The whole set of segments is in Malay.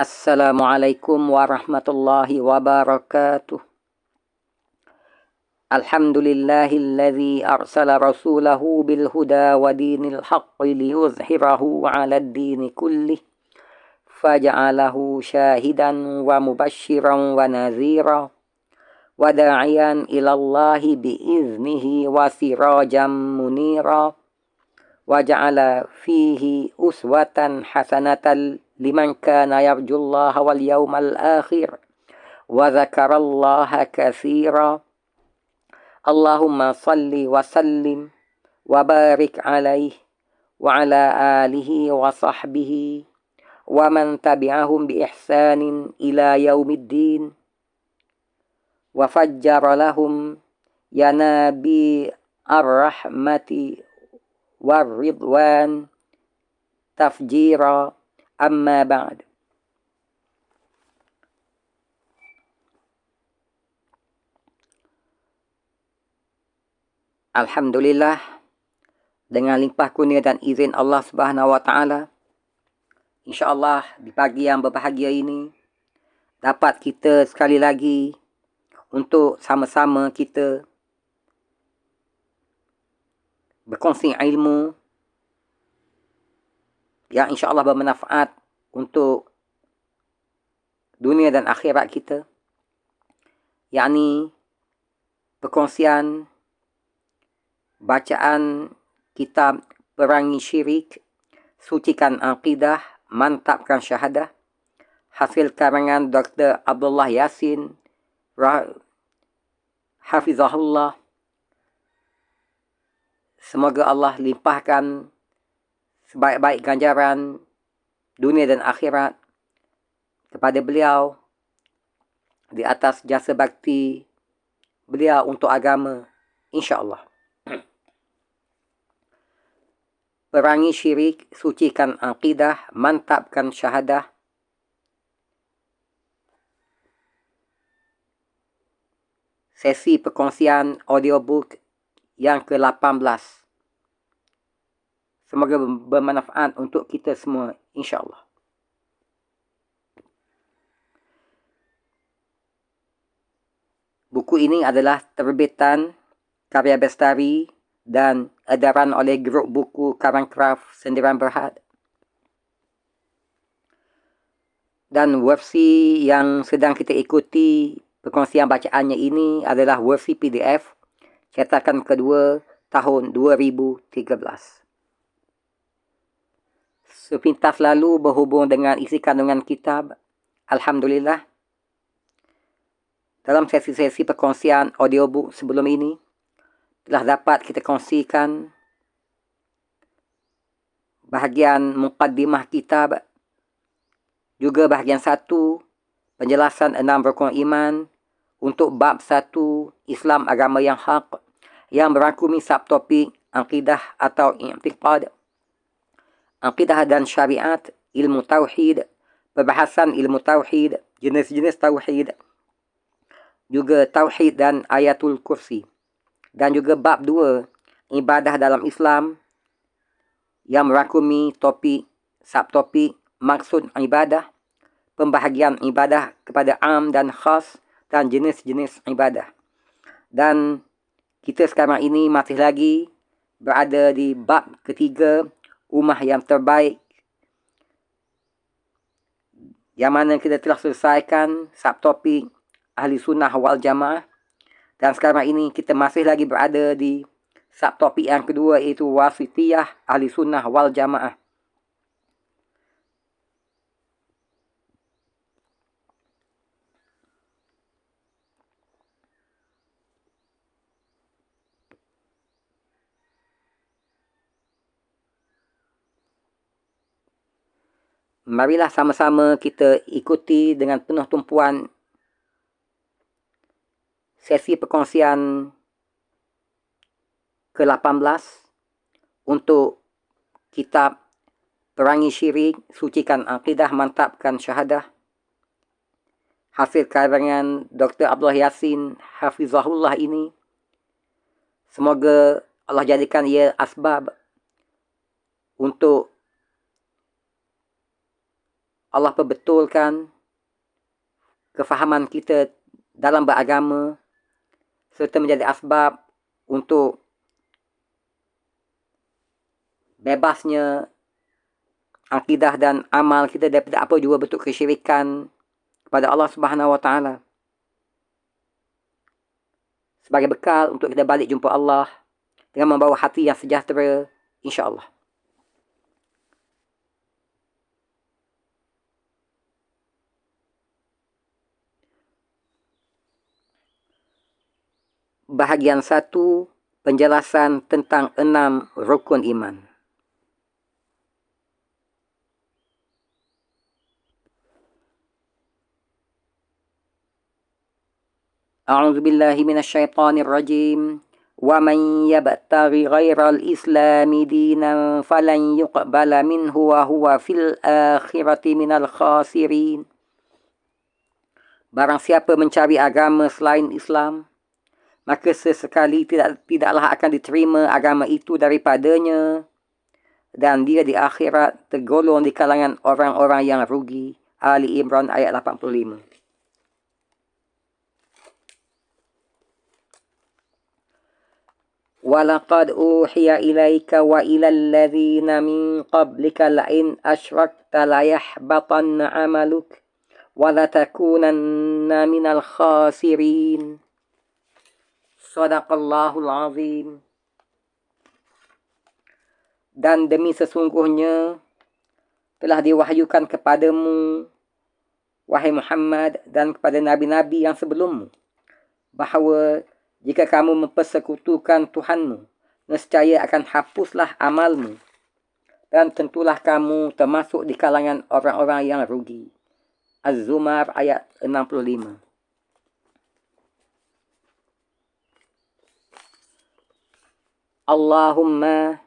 Assalamualaikum warahmatullahi wabarakatuh. Alhamdulillahilladzi arsala rasulahu bil huda wa dinil haqqi liyuzhirahu 'alad dini kullih faja'alahu syahidan wa mubasysyiran wa nadhira wa da'iyan ilallahi biiznihi wa sirajan munira wa ja'ala fihi uswatan hasanatan liman kana yarjullaha wal yawmal akhir wa dzakarallaha katsira. Allahumma salli wa sallim wa barik alaihi wa ala alihi wa sahbihi wa man tabi'ahum bi ihsanin ila yaumiddin wa fajjara lahum yanabi ar-rahmati war ridwan tafjira. Amma ba'd. Alhamdulillah, dengan limpah kurnia dan izin Allah Subhanahu wa taala, insya-Allah di pagi yang berbahagia ini dapat kita sekali lagi untuk sama-sama kita berkongsi ilmu yang insya-Allah bermanfaat untuk dunia dan akhirat kita, yakni perkongsian bacaan kitab Perangi Syirik, Sucikan Aqidah, Mantapkan Syahadah, hasil karangan Dr. Abdullah Yasin Hafizahullah. Semoga Allah limpahkan sebaik-baik ganjaran dunia dan akhirat kepada beliau di atas jasa bakti beliau untuk agama, insya-Allah. Perangi Syirik, Sucikan Aqidah, Mantapkan Syahadah. Sesi perkongsian audiobook yang ke-18. Semoga bermanfaat untuk kita semua, insya-Allah. Buku ini adalah terbitan Karya Bestari dan edaran oleh grup buku Karangkraf Sendirian Berhad. Dan versi yang sedang kita ikuti perkongsian bacaannya ini adalah versi PDF cetakan kedua tahun 2013. Sepintas lalu berhubung dengan isi kandungan kitab, alhamdulillah, dalam sesi-sesi perkongsian audiobook sebelum ini telah dapat kita kongsikan bahagian muqaddimah kitab, juga bahagian 1 penjelasan 6 rukun iman untuk bab 1 Islam agama yang hak, yang merangkumi subtopik akidah atau i'tiqad, akidah dan syariat, ilmu tauhid, perbahasan ilmu tauhid, jenis-jenis tauhid, juga tauhid dan ayatul kursi. Dan juga bab 2, ibadah dalam Islam, yang merangkumi topik, subtopik, maksud ibadah, pembahagian ibadah kepada am dan khas, dan jenis-jenis ibadah. Dan kita sekarang ini masih lagi berada di bab ketiga, ummah yang terbaik, yang mana kita telah selesaikan subtopik ahli sunnah wal jamaah. Dan sekarang ini kita masih lagi berada di subtopik yang kedua, iaitu wasitiyah ahli sunnah wal jamaah. Marilah sama-sama kita ikuti dengan penuh tumpuan sesi perkongsian ke-18 untuk kitab Perangi Syirik, Sucikan Aqidah, Mantapkan Syahadah, hasil karangan Dr. Abdullah Yasin Hafizahullah ini. Semoga Allah jadikan ia asbab untuk Allah perbetulkan kefahaman kita dalam beragama serta menjadi asbab untuk bebasnya akidah dan amal kita daripada apa jua bentuk kesyirikan kepada Allah Subhanahu Wa Taala. Sebagai bekal untuk kita balik jumpa Allah dengan membawa hati yang sejahtera, insya-Allah. Bahagian 1, penjelasan tentang 6 rukun iman. A'udzu billahi minasyaitonir rajim. Wa man yabtaghi ghairal islami dinan falan yuqbala minhu wa huwa fil akhirati minal khasirin. Barang siapa mencari agama selain Islam, maka sesekali tidaklah akan diterima agama itu daripadanya, dan dia di akhirat tergolong di kalangan orang-orang yang rugi. Ali Imran ayat 85. Walaqad uhiya ilaika wa ilal ladzina min qablika la'in asyrakta layahbatanna 'amaluk wa latakunanna minal khasirin. Shadaqallahul azim. Dan demi sesungguhnya telah diwahyukan kepadamu, wahai Muhammad, dan kepada nabi-nabi yang sebelummu, bahawa jika kamu mempersekutukan Tuhanmu, nescaya akan hapuslah amalmu, dan tentulah kamu termasuk di kalangan orang-orang yang rugi. Az-Zumar ayat 65. Allahumma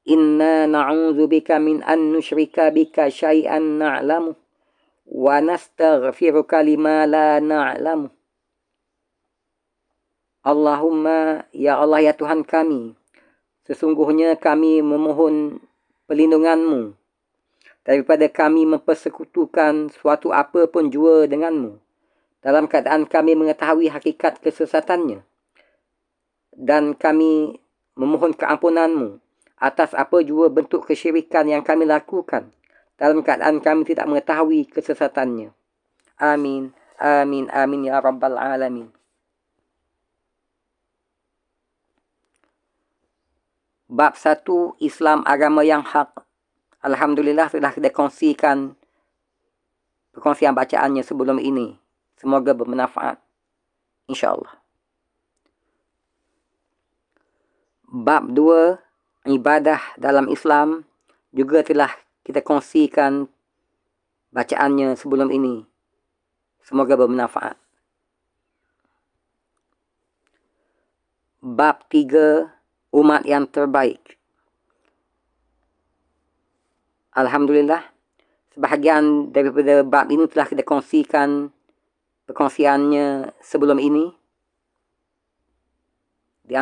inna na'udzu bika min an nusyrika bika syai'an na'lamu wa nastaghfiruka lima la na'lamu. Allahumma, ya Allah, ya Tuhan kami, sesungguhnya kami memohon perlindunganmu daripada kami mempersekutukan suatu apa pun jua denganmu, dalam keadaan kami mengetahui hakikat kesesatannya, dan kami memohon keampunanmu atas apa jua bentuk kesyirikan yang kami lakukan, dalam keadaan kami tidak mengetahui kesesatannya. Amin, amin, amin ya Rabbal Alamin. Bab 1, Islam agama yang hak. Alhamdulillah telah kita kongsikan perkongsian bacaannya sebelum ini. Semoga bermanfaat, insya-Allah. Bab 2, ibadah dalam Islam, juga telah kita kongsikan bacaannya sebelum ini. Semoga bermanfaat. Bab 3, umat yang terbaik. Alhamdulillah, sebahagian daripada bab ini telah kita kongsikan perkongsiannya sebelum ini. Di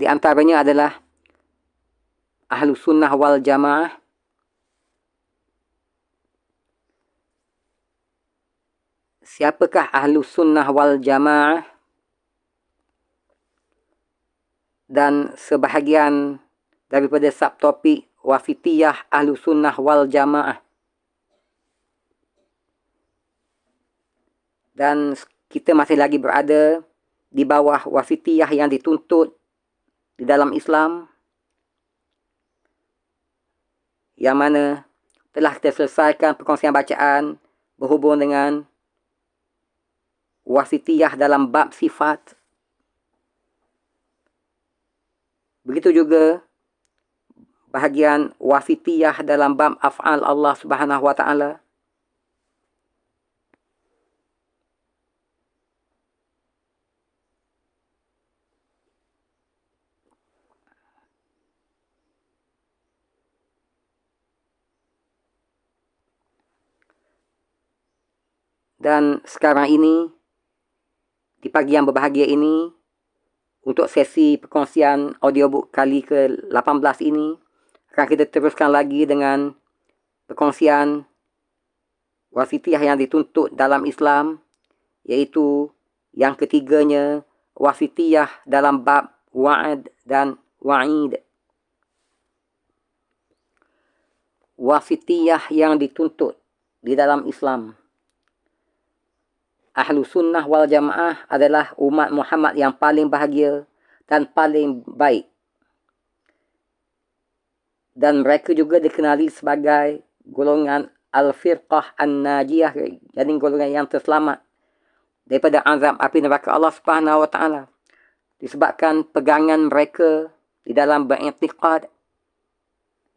antaranya adalah Ahlus Sunnah wal Jamaah, siapakah Ahlus Sunnah wal Jamaah, dan sebahagian daripada subtopik Wasitiyah Ahlus Sunnah wal Jamaah. Dan kita masih lagi berada di bawah Wasitiyah yang dituntut di dalam Islam, yang mana telah kita selesaikan perkongsian bacaan berhubung dengan Wasitiyah dalam bab sifat. Begitu juga bahagian wasitiyah dalam bab af'al Allah Subhanahu wa taala. Dan sekarang ini, di pagi yang berbahagia ini, untuk sesi perkongsian audiobook kali ke-18 ini, akan kita teruskan lagi dengan perkongsian wasitiyah yang dituntut dalam Islam, iaitu yang ketiganya, wasitiyah dalam bab wa'ad dan wa'id. Wasitiyah yang dituntut di dalam Islam. Ahlu sunnah wal jamaah adalah umat Muhammad yang paling bahagia dan paling baik. Dan mereka juga dikenali sebagai golongan al-firqah an-najiyah, jadi golongan yang terselamat daripada azab api neraka Allah Subhanahu wa taala. Disebabkan pegangan mereka di dalam beriktikad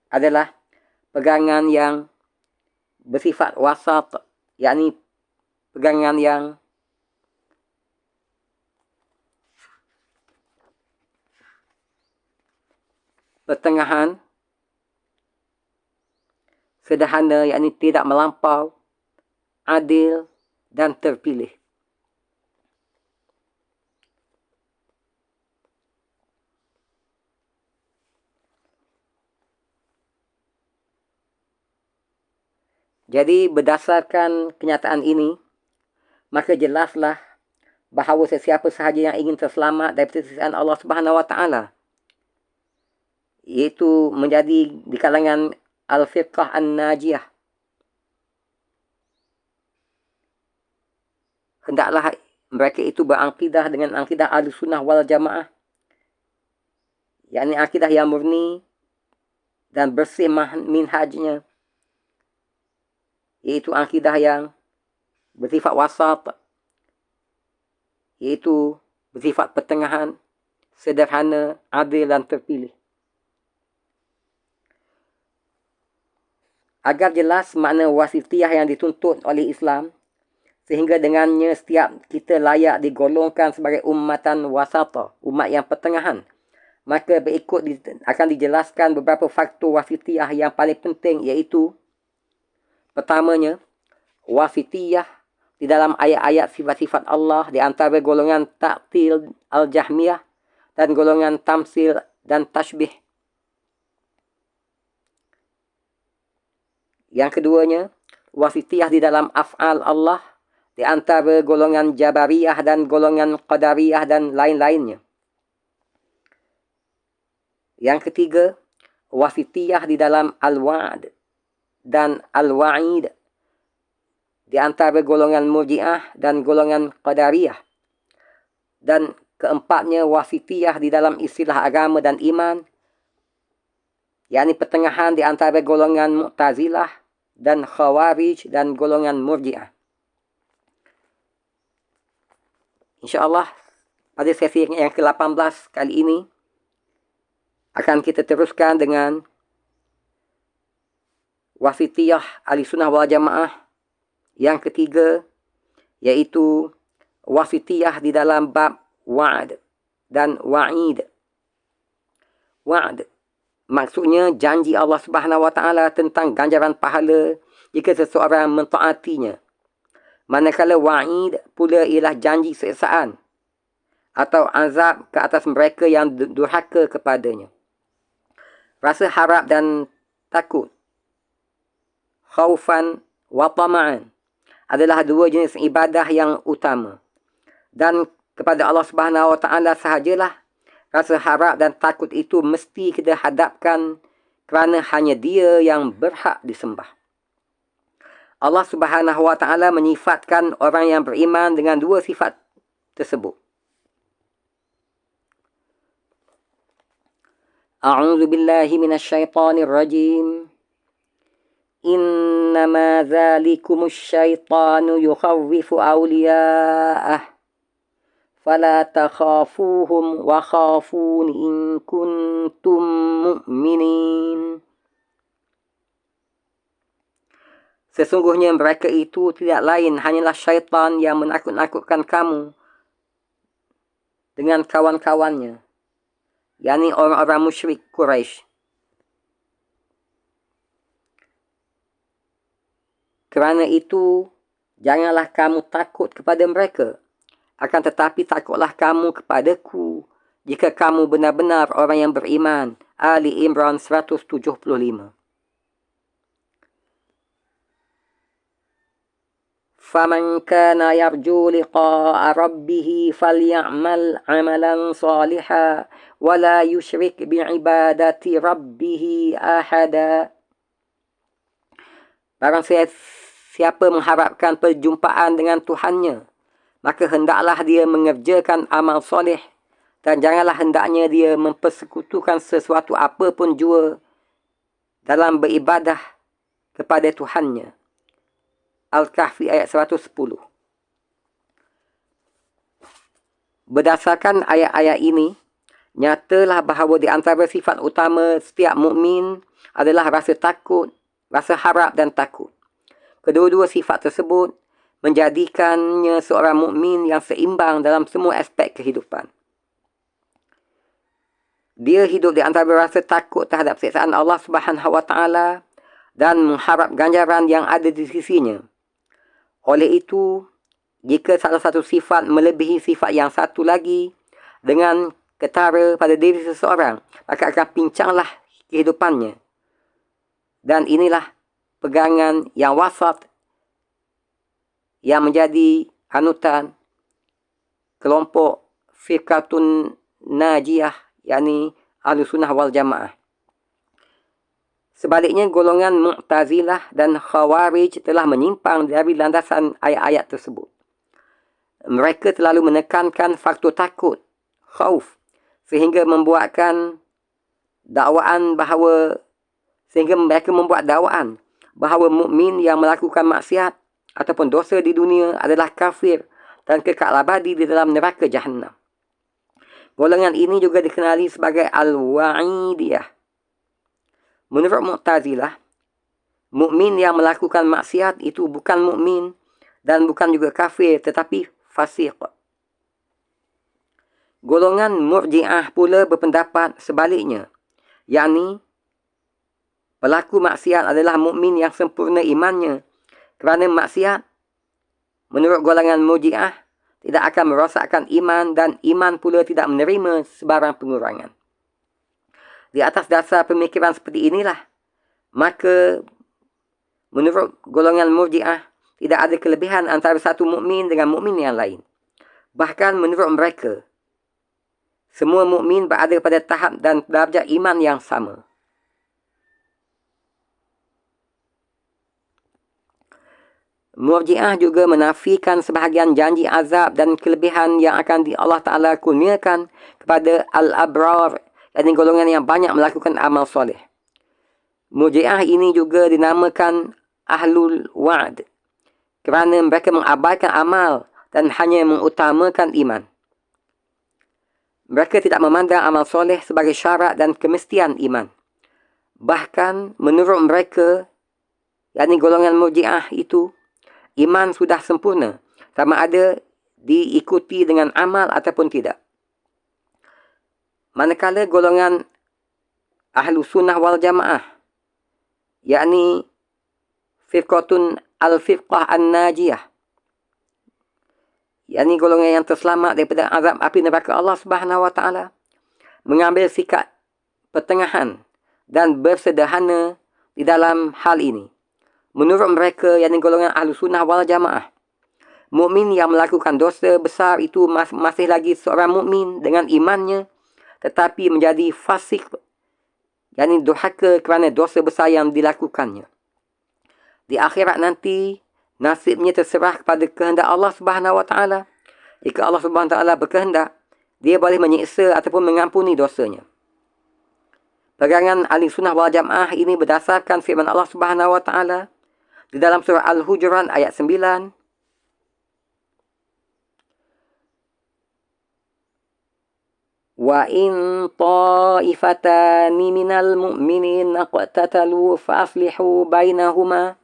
adalah pegangan yang bersifat wasat, yakni pegangan yang pertengahan, sederhana, yakni tidak melampau, adil dan terpilih. Jadi berdasarkan kenyataan ini, maka jelaslah bahawa sesiapa sahaja yang ingin terselamat daripada siksaan Allah Subhanahu wa taala, iaitu menjadi di kalangan al-firqah an-najiyah, hendaklah mereka itu berakidah dengan akidah Ahlussunnah wal Jamaah, yakni akidah yang murni dan bersih minhajnya, iaitu akidah yang bersifat wasat, iaitu bersifat pertengahan, sederhana, adil dan terpilih. Agar jelas makna wasitiyah yang dituntut oleh Islam, sehingga dengannya setiap kita layak digolongkan sebagai ummatan wasata, umat yang pertengahan, maka berikut akan dijelaskan beberapa faktor wasitiyah yang paling penting, iaitu pertamanya, wasitiyah di dalam ayat-ayat sifat-sifat Allah di antara golongan ta'til al-jahmiyah dan golongan tamsil dan tashbih. Yang keduanya, wasitiyah di dalam af'al Allah di antara golongan jabariyah dan golongan qadariyah dan lain-lainnya. Yang ketiga, wasitiyah di dalam al-wa'd dan al-wa'id di antara golongan murji'ah dan golongan qadariyah. Dan keempatnya, wasitiyah di dalam istilah agama dan iman, yakni pertengahan di antara golongan mu'tazilah dan khawarij dan golongan murji'ah. InsyaAllah pada sesi yang ke-18 kali ini akan kita teruskan dengan wasitiyah Ahlussunnah wal Jamaah yang ketiga, yaitu wasitiyah di dalam bab wa'ad dan wa'id. Wa'ad maksudnya janji Allah Subhanahu wa taala tentang ganjaran pahala jika seseorang mentaatinya. Manakala wa'id pula ialah janji siksaan atau azab ke atas mereka yang durhaka kepadanya. Rasa harap dan takut, khaufan wa tama'an, adalah dua jenis ibadah yang utama. Dan kepada Allah Subhanahu wa taala sahajalah rasa harap dan takut itu mesti kita hadapkan, kerana hanya Dia yang berhak disembah. Allah Subhanahu wa taala menyifatkan orang yang beriman dengan dua sifat tersebut. A'udzu billahi minasyaitonir rajim. Innama dzalikumus syaitanu yukhawwifu awliya'ah fala takhafuhum wa khafun in kuntum mu'minin. Sesungguhnya mereka itu tidak lain hanyalah syaitan yang menakut-nakutkan kamu dengan kawan-kawannya, yakni orang-orang musyrik Quraisy. Kerana itu, janganlah kamu takut kepada mereka, akan tetapi takutlah kamu kepadaku jika kamu benar-benar orang yang beriman. Ali Imran 175. فَمَنْ كَانَ يَرْجُو لِقَاءَ رَبِّهِ فَلْيَعْمَلْ عَمَلًا صَالِحًا وَلَا يُشْرِكْ بِعِبَادَةِ رَبِّهِ أَحَدًا. Barang siapa mengharapkan perjumpaan dengan Tuhannya, maka hendaklah dia mengerjakan amal soleh dan janganlah hendaknya dia mempersekutukan sesuatu apapun jua dalam beribadah kepada Tuhannya. Al-Kahfi ayat 110. Berdasarkan ayat-ayat ini, nyatalah bahawa di antara sifat utama setiap mukmin adalah rasa takut, rasa harap dan takut. Kedua-dua sifat tersebut menjadikannya seorang mukmin yang seimbang dalam semua aspek kehidupan. Dia hidup di antara rasa takut terhadap siksaan Allah Subhanahu Wa Taala dan mengharap ganjaran yang ada di sisinya. Oleh itu, jika salah satu sifat melebihi sifat yang satu lagi dengan ketara pada diri seseorang, maka akan pincanglah kehidupannya. Dan inilah pegangan yang wasat yang menjadi hanutan kelompok Firqatun Najiyah, yakni Ahlussunnah wal Jamaah. Sebaliknya, golongan Mu'tazilah dan Khawarij telah menyimpang dari landasan ayat-ayat tersebut. Mereka terlalu menekankan faktor takut, khauf, sehingga mereka membuat dakwaan bahawa mukmin yang melakukan maksiat ataupun dosa di dunia adalah kafir dan kekal abadi di dalam neraka Jahannam. Golongan ini juga dikenali sebagai Al-Wa'idiyah. Menurut Mu'tazilah, mukmin yang melakukan maksiat itu bukan mukmin dan bukan juga kafir, tetapi fasiq. Golongan Murji'ah pula berpendapat sebaliknya, yakni pelaku maksiat adalah mukmin yang sempurna imannya, kerana maksiat menurut golongan Murji'ah tidak akan merosakkan iman dan iman pula tidak menerima sebarang pengurangan. Di atas dasar pemikiran seperti inilah, maka menurut golongan Murji'ah tidak ada kelebihan antara satu mukmin dengan mukmin yang lain. Bahkan menurut mereka, semua mukmin berada pada tahap dan darjah iman yang sama. Murji'ah juga menafikan sebahagian janji azab dan kelebihan yang akan Allah Ta'ala kurniakan kepada al-abrar, yakni golongan yang banyak melakukan amal soleh. Murji'ah ini juga dinamakan Ahlul Wa'd kerana mereka mengabaikan amal dan hanya mengutamakan iman. Mereka tidak memandang amal soleh sebagai syarat dan kemestian iman. Bahkan menurut mereka, yakni golongan Murji'ah itu, iman sudah sempurna, sama ada diikuti dengan amal ataupun tidak. Manakala golongan Ahlussunnah wal Jamaah, yakni Firqatun al-Firqah an-Najiyah, yakni golongan yang terselamat daripada azab api neraka Allah Subhanahu Wa Taala, mengambil sikap pertengahan dan bersederhana di dalam hal ini. Menurut mereka, yakni golongan Ahlussunnah wal Jamaah, mukmin yang melakukan dosa besar itu masih lagi seorang mukmin dengan imannya, tetapi menjadi fasik, yakni durhaka kerana dosa besar yang dilakukannya. Di akhirat nanti, nasibnya terserah kepada kehendak Allah Subhanahu Wa Taala. Jika Allah Subhanahu Wa Taala berkehendak, dia boleh menyiksa ataupun mengampuni dosanya. Pegangan Ahlussunnah wal Jamaah ini berdasarkan firman Allah Subhanahu Wa Taala di dalam surah Al-Hujurat ayat 9. Wa in ta'ifatani minal mu'minin aqtatalu fa'aslihu bainahuma.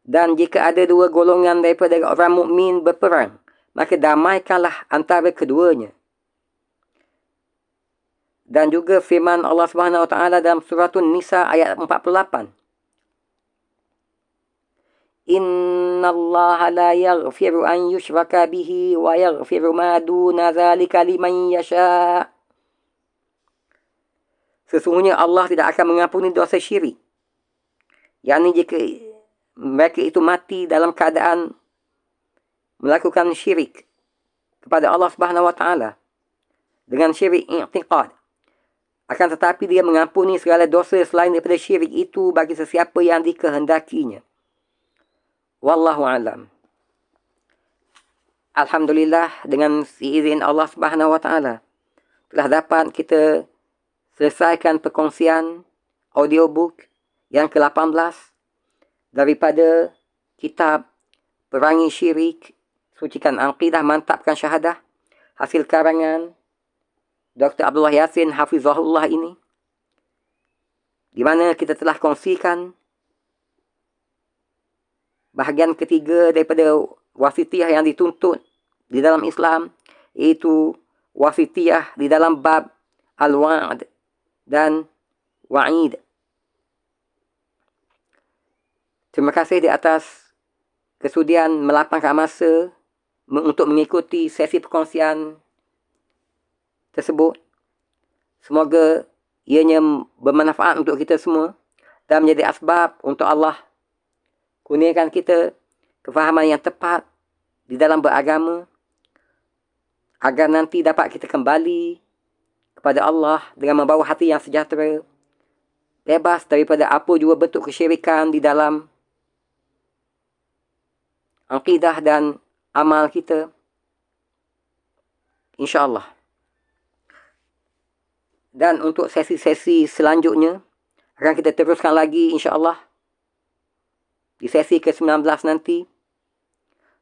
Dan jika ada dua golongan daripada orang mukmin berperang, maka damaikanlah antara keduanya. Dan juga firman Allah Subhanahu Wa Taala dalam surah An-Nisa ayat 48. Inna Allah la yaghfiru an yushraka bihi wa yaghfiru ma duna zalika liman yasha. Sesungguhnya Allah tidak akan mengampuni dosa syirik, yakni jika mereka itu mati dalam keadaan melakukan syirik kepada Allah Subhanahu wa taala dengan syirik i'tiqad. Akan tetapi dia mengampuni segala dosa selain daripada syirik itu bagi sesiapa yang dikehendakinya. Wallahu a'lam. Alhamdulillah, dengan seizin Allah Subhanahu wa taala telah dapat kita selesaikan perkongsian audiobook yang ke-18 daripada kitab Perangi Syirik, Sucikan Aqidah, Mantapkan Syahadah, hasil karangan Dr. Abdullah Yassin Hafizahullah ini, di mana kita telah kongsikan bahagian ketiga daripada wasitiyah yang dituntut di dalam Islam, iaitu wasitiyah di dalam bab al-wa'd dan wa'id. Terima kasih di atas kesudian melapangkan masa untuk mengikuti sesi perkongsian tersebut. Semoga ianya bermanfaat untuk kita semua dan menjadi asbab untuk Allah kurniakan kita kefahaman yang tepat di dalam beragama, agar nanti dapat kita kembali kepada Allah dengan membawa hati yang sejahtera, bebas daripada apa jua bentuk kesyirikan di dalam akidah dan amal kita, insya-Allah. Dan untuk sesi-sesi selanjutnya akan kita teruskan lagi, insya-Allah, di sesi ke-19 nanti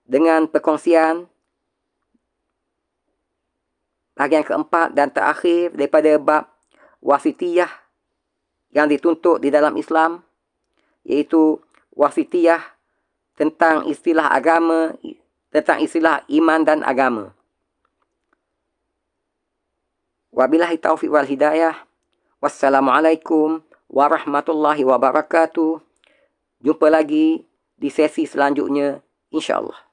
dengan perkongsian bahagian keempat dan terakhir daripada bab wasitiyah yang dituntut di dalam Islam, iaitu wasitiyah tentang istilah agama, tentang istilah iman dan agama. Wabillahi taufiq wal hidayah. Wassalamualaikum warahmatullahi wabarakatuh. Jumpa lagi di sesi selanjutnya, insya-Allah.